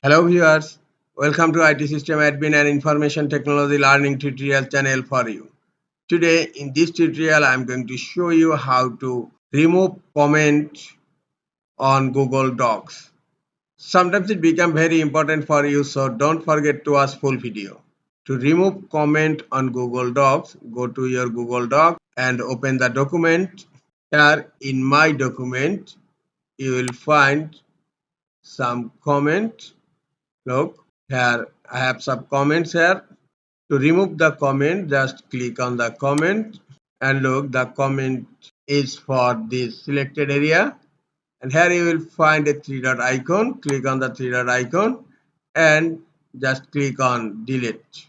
Hello viewers, welcome to IT System Admin and Information Technology Learning tutorial channel for you. Today in this tutorial I am going to show you how to remove comment on Google Docs. Sometimes it becomes very important for you, so don't forget to watch full video. To remove comment on Google Docs, go to your Google Doc and open the document. Here in my document you will find some comment. Look, here I have some comments here. To remove the comment, just click on the comment and look, the comment is for this selected area. And here you will find a three dot icon. Click on the three dot icon and just click on delete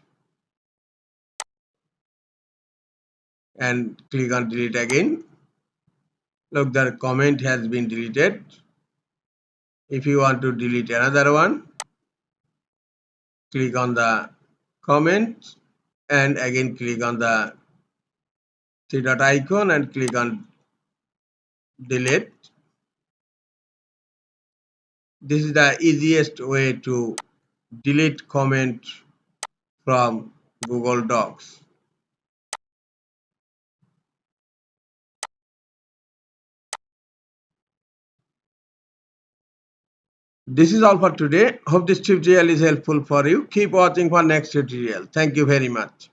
and click on delete again. Look, the comment has been deleted. If you want to delete another one, click on the comment and again click on the three dot icon and click on delete. This is the easiest way to delete comment from Google Docs. This is all for today. Hope this tutorial is helpful for you. Keep watching for next tutorial. Thank you very much.